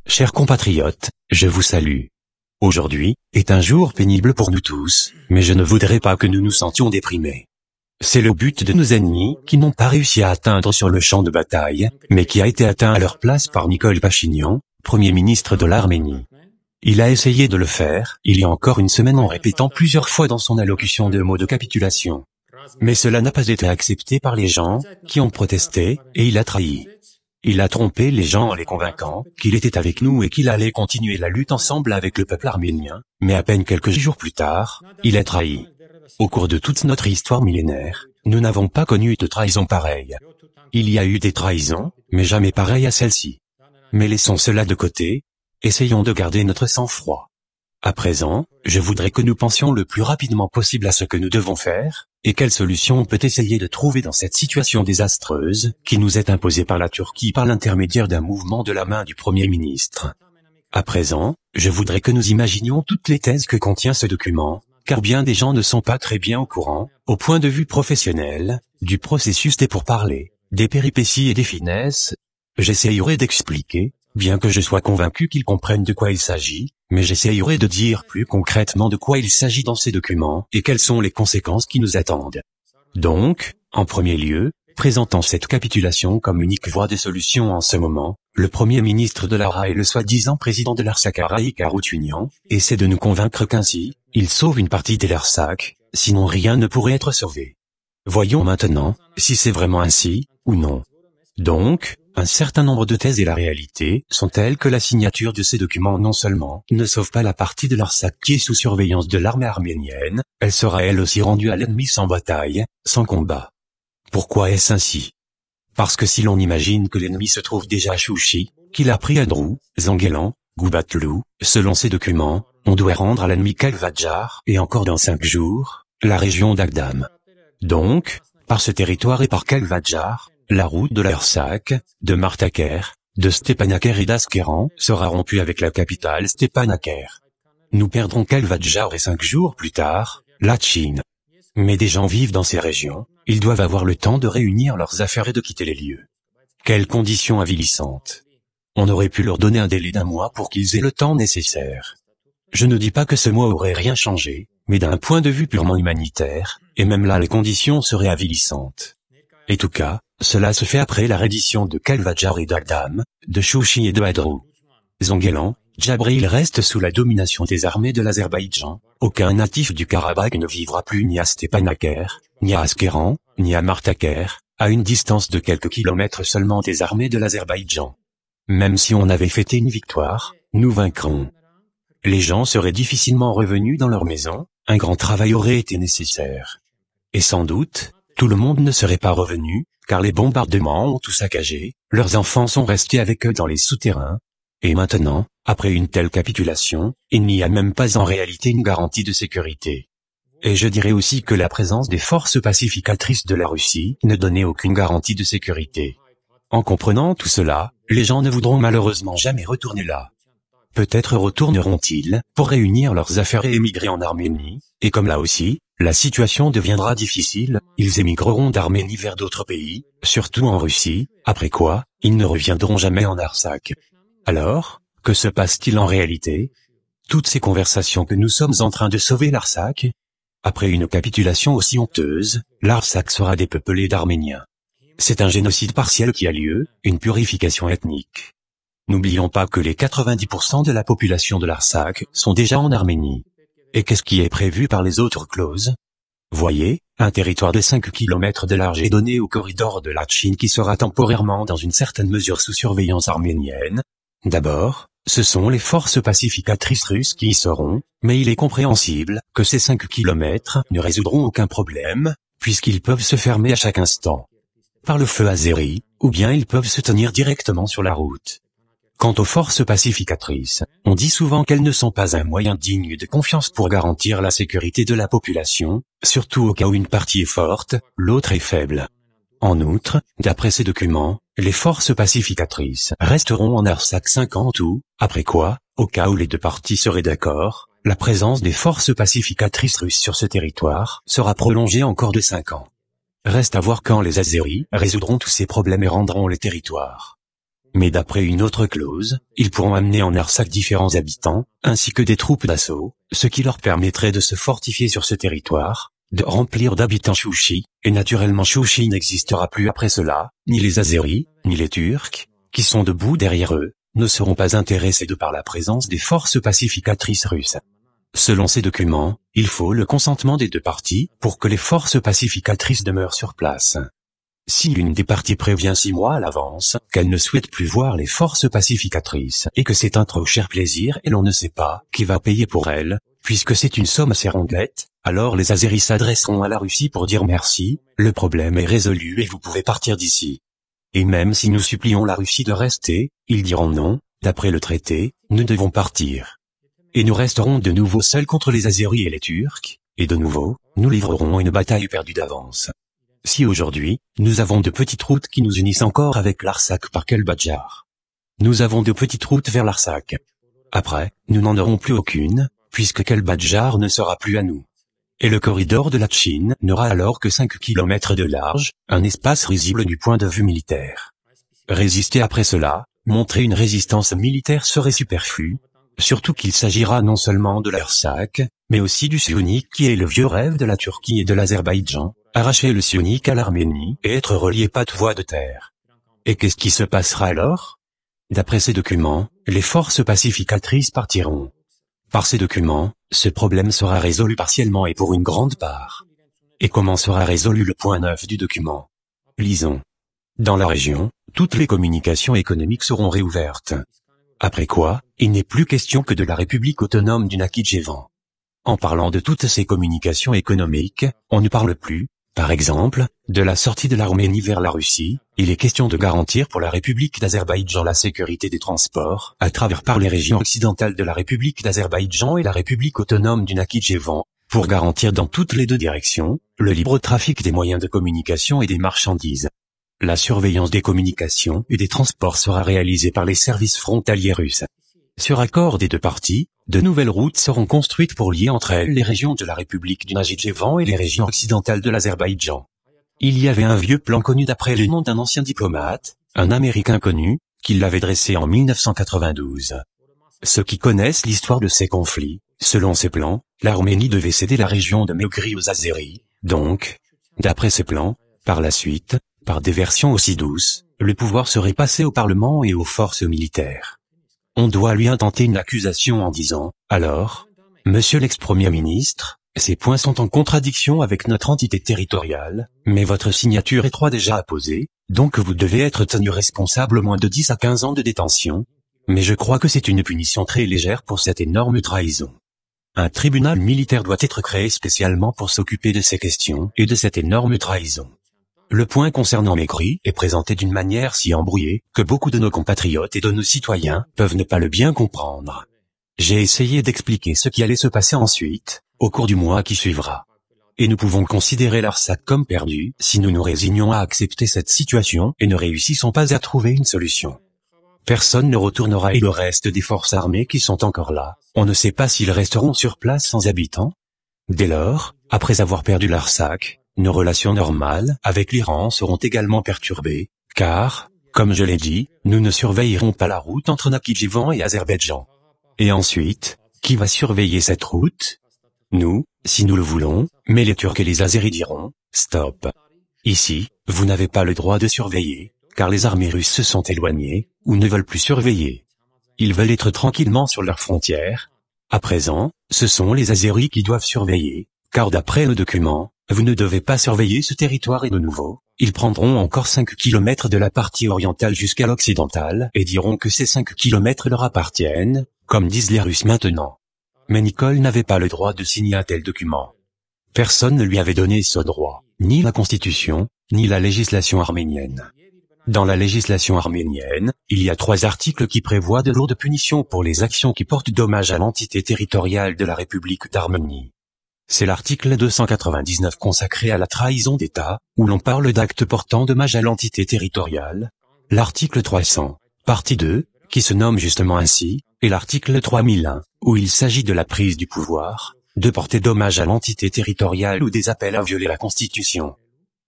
Chers compatriotes, je vous salue. Aujourd'hui est un jour pénible pour nous tous, mais je ne voudrais pas que nous nous sentions déprimés. C'est le but de nos ennemis qui n'ont pas réussi à atteindre sur le champ de bataille, mais qui a été atteint à leur place par Nikol Pachinian, Premier ministre de l'Arménie. Il a essayé de le faire, il y a encore une semaine en répétant plusieurs fois dans son allocution deux mots de capitulation. Mais cela n'a pas été accepté par les gens, qui ont protesté, et il a trahi. Il a trompé les gens en les convainquant qu'il était avec nous et qu'il allait continuer la lutte ensemble avec le peuple arménien, mais à peine quelques jours plus tard, il a trahi. Au cours de toute notre histoire millénaire, nous n'avons pas connu de trahison pareille. Il y a eu des trahisons, mais jamais pareille à celle-ci. Mais laissons cela de côté, essayons de garder notre sang-froid. À présent, je voudrais que nous pensions le plus rapidement possible à ce que nous devons faire, et quelle solution on peut essayer de trouver dans cette situation désastreuse, qui nous est imposée par la Turquie par l'intermédiaire d'un mouvement de la main du Premier ministre. À présent, je voudrais que nous imaginions toutes les thèses que contient ce document, car bien des gens ne sont pas très bien au courant, au point de vue professionnel, du processus des pourparlers, des péripéties et des finesses. J'essayerai d'expliquer, bien que je sois convaincu qu'ils comprennent de quoi il s'agit, mais j'essayerai de dire plus concrètement de quoi il s'agit dans ces documents et quelles sont les conséquences qui nous attendent. Donc, en premier lieu, présentant cette capitulation comme unique voie de solution en ce moment, le Premier ministre de l'Ara et le soi-disant président de l'Artsakh Araïk Haroutunian essaie de nous convaincre qu'ainsi, il sauve une partie de l'Artsakh, sinon rien ne pourrait être sauvé. Voyons maintenant, si c'est vraiment ainsi, ou non. Donc, un certain nombre de thèses et la réalité sont telles que la signature de ces documents non seulement ne sauve pas la partie de l'Artsakh qui est sous surveillance de l'armée arménienne, elle sera elle aussi rendue à l'ennemi sans bataille, sans combat. Pourquoi est-ce ainsi? Parce que si l'on imagine que l'ennemi se trouve déjà à Chouchi, qu'il a pris Adrou, Zanguelan, Goubatlou, selon ces documents, on doit rendre à l'ennemi Kalvadjar, et encore dans 5 jours, la région d'Agdam. Donc, par ce territoire et par Kalvadjar, la route de l'Artsakh, de Martaker, de Stepanaker et d'Askeran sera rompue avec la capitale Stepanaker. Nous perdrons Kalvadjar et 5 jours plus tard, la Chine. Mais des gens vivent dans ces régions, ils doivent avoir le temps de réunir leurs affaires et de quitter les lieux. Quelles conditions avilissantes! On aurait pu leur donner un délai d'1 mois pour qu'ils aient le temps nécessaire. Je ne dis pas que ce mois aurait rien changé, mais d'un point de vue purement humanitaire, et même là les conditions seraient avilissantes. En tout cas, cela se fait après la reddition de Kalvadjar et d'Agdam, de Chouchi et de Hadrou. Zanguelan, Djabril reste sous la domination des armées de l'Azerbaïdjan. Aucun natif du Karabakh ne vivra plus ni à Stepanaker, ni à Askeran, ni à Martaker, à une distance de quelques kilomètres seulement des armées de l'Azerbaïdjan. Même si on avait fêté une victoire, nous vaincrons. Les gens seraient difficilement revenus dans leur maison, un grand travail aurait été nécessaire. Et sans doute, tout le monde ne serait pas revenu, car les bombardements ont tout saccagé, leurs enfants sont restés avec eux dans les souterrains. Et maintenant, après une telle capitulation, il n'y a même pas en réalité une garantie de sécurité. Et je dirais aussi que la présence des forces pacificatrices de la Russie ne donnait aucune garantie de sécurité. En comprenant tout cela, les gens ne voudront malheureusement jamais retourner là. Peut-être retourneront-ils, pour réunir leurs affaires et émigrer en Arménie, et comme là aussi, la situation deviendra difficile, ils émigreront d'Arménie vers d'autres pays, surtout en Russie, après quoi, ils ne reviendront jamais en Artsakh. Alors, que se passe-t-il en réalité? Toutes ces conversations que nous sommes en train de sauver l'Artsakh? Après une capitulation aussi honteuse, l'Artsakh sera dépeuplé d'Arméniens. C'est un génocide partiel qui a lieu, une purification ethnique. N'oublions pas que les 90% de la population de l'Artsakh sont déjà en Arménie. Et qu'est-ce qui est prévu par les autres clauses? Voyez, un territoire de 5 km de large est donné au corridor de la Chine qui sera temporairement dans une certaine mesure sous surveillance arménienne. D'abord, ce sont les forces pacificatrices russes qui y seront, mais il est compréhensible que ces 5 km ne résoudront aucun problème, puisqu'ils peuvent se fermer à chaque instant par le feu azéri, ou bien ils peuvent se tenir directement sur la route. Quant aux forces pacificatrices, on dit souvent qu'elles ne sont pas un moyen digne de confiance pour garantir la sécurité de la population, surtout au cas où une partie est forte, l'autre est faible. En outre, d'après ces documents, les forces pacificatrices resteront en Artsakh 5 ans en tout, après quoi, au cas où les deux parties seraient d'accord, la présence des forces pacificatrices russes sur ce territoire sera prolongée encore de 5 ans. Reste à voir quand les Azéris résoudront tous ces problèmes et rendront les territoires. Mais d'après une autre clause, ils pourront amener en Artsakh différents habitants, ainsi que des troupes d'assaut, ce qui leur permettrait de se fortifier sur ce territoire, de remplir d'habitants Chouchi, et naturellement Chouchi n'existera plus après cela, ni les Azéris, ni les Turcs, qui sont debout derrière eux, ne seront pas intéressés de par la présence des forces pacificatrices russes. Selon ces documents, il faut le consentement des deux parties pour que les forces pacificatrices demeurent sur place. Si l'une des parties prévient 6 mois à l'avance qu'elle ne souhaite plus voir les forces pacificatrices et que c'est un trop cher plaisir et l'on ne sait pas qui va payer pour elle, puisque c'est une somme assez rondelette, alors les Azéris s'adresseront à la Russie pour dire merci, le problème est résolu et vous pouvez partir d'ici. Et même si nous supplions la Russie de rester, ils diront non, d'après le traité, nous devons partir. Et nous resterons de nouveau seuls contre les Azéris et les Turcs, et de nouveau, nous livrerons une bataille perdue d'avance. Si aujourd'hui, nous avons de petites routes qui nous unissent encore avec l'Artsakh par Kelbadjar. Nous avons de petites routes vers l'Artsakh. Après, nous n'en aurons plus aucune, puisque Kelbadjar ne sera plus à nous. Et le corridor de la Chine n'aura alors que 5 km de large, un espace risible du point de vue militaire. Résister après cela, montrer une résistance militaire serait superflu, surtout qu'il s'agira non seulement de l'Artsakh, mais aussi du Sionik qui est le vieux rêve de la Turquie et de l'Azerbaïdjan, arracher le Sionik à l'Arménie et être relié patte voie de terre. Et qu'est-ce qui se passera alors? D'après ces documents, les forces pacificatrices partiront. Par ces documents, ce problème sera résolu partiellement et pour une grande part. Et comment sera résolu le point 9 du document? Lisons. Dans la région, toutes les communications économiques seront réouvertes. Après quoi, il n'est plus question que de la République autonome du Nakhitchevan. En parlant de toutes ces communications économiques, on ne parle plus, par exemple, de la sortie de l'Arménie vers la Russie, il est question de garantir pour la République d'Azerbaïdjan la sécurité des transports, à travers par les régions occidentales de la République d'Azerbaïdjan et la République autonome du Nakhitchevan, pour garantir dans toutes les deux directions, le libre trafic des moyens de communication et des marchandises. La surveillance des communications et des transports sera réalisée par les services frontaliers russes. Sur accord des deux parties, de nouvelles routes seront construites pour lier entre elles les régions de la République du Nakhitchevan et les régions occidentales de l'Azerbaïdjan. Il y avait un vieux plan connu d'après le nom d'un ancien diplomate, un Américain connu, qui l'avait dressé en 1992. Ceux qui connaissent l'histoire de ces conflits, selon ces plans, l'Arménie devait céder la région de Méogri aux Azéris, donc, d'après ces plans, par la suite, par des versions aussi douces, le pouvoir serait passé au Parlement et aux forces militaires. On doit lui intenter une accusation en disant, alors, monsieur l'ex-premier ministre, ces points sont en contradiction avec notre entité territoriale, mais votre signature est déjà apposée, donc vous devez être tenu responsable au moins de 10 à 15 ans de détention. Mais je crois que c'est une punition très légère pour cette énorme trahison. Un tribunal militaire doit être créé spécialement pour s'occuper de ces questions et de cette énorme trahison. Le point concernant Méogri est présenté d'une manière si embrouillée que beaucoup de nos compatriotes et de nos citoyens peuvent ne pas le bien comprendre. J'ai essayé d'expliquer ce qui allait se passer ensuite, au cours du mois qui suivra. Et nous pouvons considérer l'Artsakh comme perdu si nous nous résignons à accepter cette situation et ne réussissons pas à trouver une solution. Personne ne retournera et le reste des forces armées qui sont encore là, on ne sait pas s'ils resteront sur place sans habitants. Dès lors, après avoir perdu l'Artsakh, nos relations normales avec l'Iran seront également perturbées, car, comme je l'ai dit, nous ne surveillerons pas la route entre Nakhitchevan et Azerbaïdjan. Et ensuite, qui va surveiller cette route? Nous, si nous le voulons, mais les Turcs et les Azéris diront, stop. Ici, vous n'avez pas le droit de surveiller, car les armées russes se sont éloignées, ou ne veulent plus surveiller. Ils veulent être tranquillement sur leurs frontières. À présent, ce sont les Azéris qui doivent surveiller, car d'après le document, vous ne devez pas surveiller ce territoire et de nouveau, ils prendront encore 5 km de la partie orientale jusqu'à l'occidentale et diront que ces 5 km leur appartiennent, comme disent les Russes maintenant. Mais Nicole n'avait pas le droit de signer un tel document. Personne ne lui avait donné ce droit, ni la Constitution, ni la législation arménienne. Dans la législation arménienne, il y a 3 articles qui prévoient de lourdes punitions pour les actions qui portent dommage à l'entité territoriale de la République d'Arménie. C'est l'article 299 consacré à la trahison d'État, où l'on parle d'actes portant dommage à l'entité territoriale, l'article 300, partie 2, qui se nomme justement ainsi, et l'article 3001, où il s'agit de la prise du pouvoir, de porter dommage à l'entité territoriale ou des appels à violer la Constitution.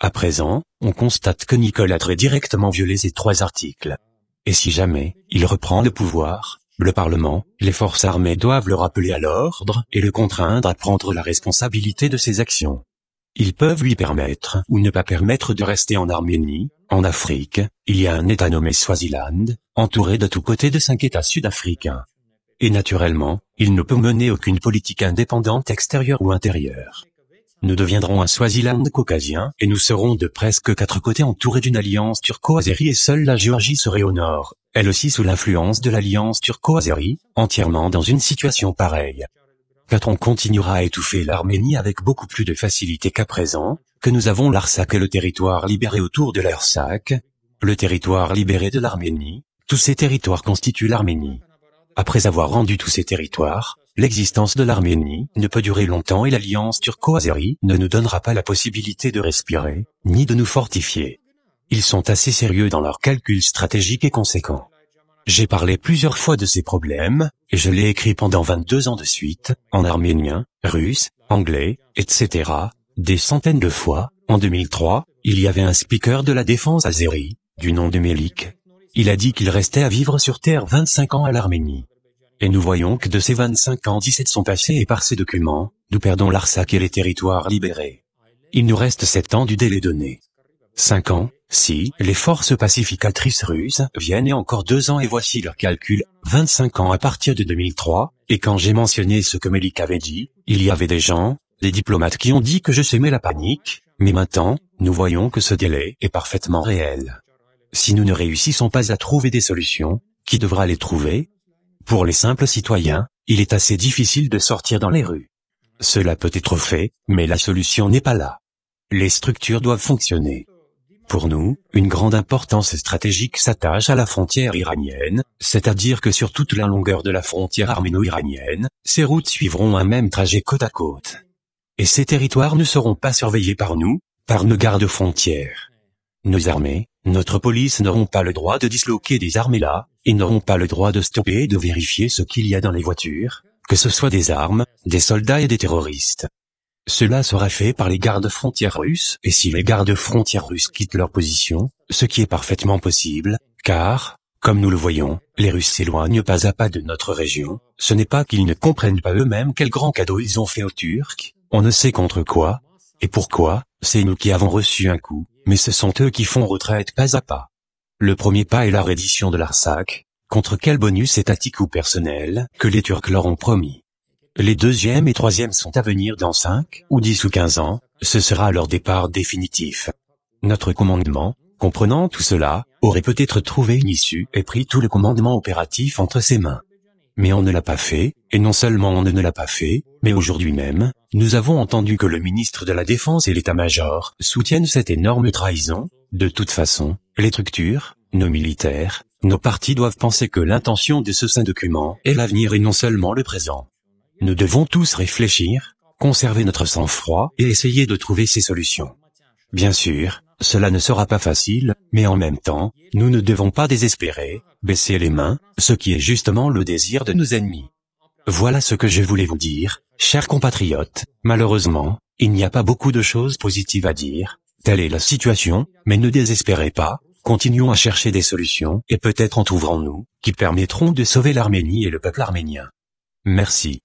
À présent, on constate que Nicole a très directement violé ces 3 articles. Et si jamais il reprend le pouvoir, le Parlement, les forces armées doivent le rappeler à l'ordre et le contraindre à prendre la responsabilité de ses actions. Ils peuvent lui permettre ou ne pas permettre de rester en Arménie. En Afrique, il y a un État nommé Swaziland, entouré de tous côtés de 5 États sud-africains. Et naturellement, il ne peut mener aucune politique indépendante extérieure ou intérieure. Nous deviendrons un Swaziland caucasien, et nous serons de presque 4 côtés entourés d'une alliance turco-azérie et seule la Géorgie serait au nord, elle aussi sous l'influence de l'alliance turco-azérie, entièrement dans une situation pareille. Quand on continuera à étouffer l'Arménie avec beaucoup plus de facilité qu'à présent, que nous avons l'Artsakh et le territoire libéré autour de l'Artsakh, le territoire libéré de l'Arménie, tous ces territoires constituent l'Arménie. Après avoir rendu tous ces territoires, l'existence de l'Arménie ne peut durer longtemps et l'alliance turco-azérie ne nous donnera pas la possibilité de respirer, ni de nous fortifier. Ils sont assez sérieux dans leurs calculs stratégiques et conséquents. J'ai parlé plusieurs fois de ces problèmes, et je l'ai écrit pendant 22 ans de suite, en arménien, russe, anglais, etc., des centaines de fois. En 2003, il y avait un speaker de la défense azérie, du nom de Melik. Il a dit qu'il restait à vivre sur terre 25 ans à l'Arménie. Et nous voyons que de ces 25 ans 17 sont passés et par ces documents, nous perdons l'Artsakh et les territoires libérés. Il nous reste 7 ans du délai donné. 5 ans, si les forces pacificatrices russes viennent et encore 2 ans et voici leur calcul, 25 ans à partir de 2003, et quand j'ai mentionné ce que Melik avait dit, il y avait des gens, des diplomates qui ont dit que je semais la panique, mais maintenant, nous voyons que ce délai est parfaitement réel. Si nous ne réussissons pas à trouver des solutions, qui devra les trouver? Pour les simples citoyens, il est assez difficile de sortir dans les rues. Cela peut être fait, mais la solution n'est pas là. Les structures doivent fonctionner. Pour nous, une grande importance stratégique s'attache à la frontière iranienne, c'est-à-dire que sur toute la longueur de la frontière arméno-iranienne, ces routes suivront un même trajet côte à côte. Et ces territoires ne seront pas surveillés par nous, par nos gardes-frontières. Nos armées, notre police n'auront pas le droit de disloquer des armées là, et n'auront pas le droit de stopper et de vérifier ce qu'il y a dans les voitures, que ce soit des armes, des soldats et des terroristes. Cela sera fait par les gardes-frontières russes, et si les gardes-frontières russes quittent leur position, ce qui est parfaitement possible, car, comme nous le voyons, les Russes s'éloignent pas à pas de notre région, ce n'est pas qu'ils ne comprennent pas eux-mêmes quel grand cadeau ils ont fait aux Turcs, on ne sait contre quoi, et pourquoi, c'est nous qui avons reçu un coup, mais ce sont eux qui font retraite pas à pas. Le premier pas est la reddition de l'Artsakh, contre quel bonus étatique ou personnel que les Turcs leur ont promis. Les deuxième et troisième sont à venir dans 5, ou 10 ou 15 ans, ce sera leur départ définitif. Notre commandement, comprenant tout cela, aurait peut-être trouvé une issue et pris tout le commandement opératif entre ses mains. Mais on ne l'a pas fait, et non seulement on ne l'a pas fait, mais aujourd'hui même, nous avons entendu que le ministre de la Défense et l'état-major soutiennent cette énorme trahison. De toute façon, les structures, nos militaires, nos partis doivent penser que l'intention de ce saint document est l'avenir et non seulement le présent. Nous devons tous réfléchir, conserver notre sang-froid et essayer de trouver ces solutions. Bien sûr, cela ne sera pas facile, mais en même temps, nous ne devons pas désespérer, baisser les mains, ce qui est justement le désir de nos ennemis. Voilà ce que je voulais vous dire, chers compatriotes. Malheureusement, il n'y a pas beaucoup de choses positives à dire, telle est la situation, mais ne désespérez pas, continuons à chercher des solutions et peut-être en trouverons-nous, qui permettront de sauver l'Arménie et le peuple arménien. Merci.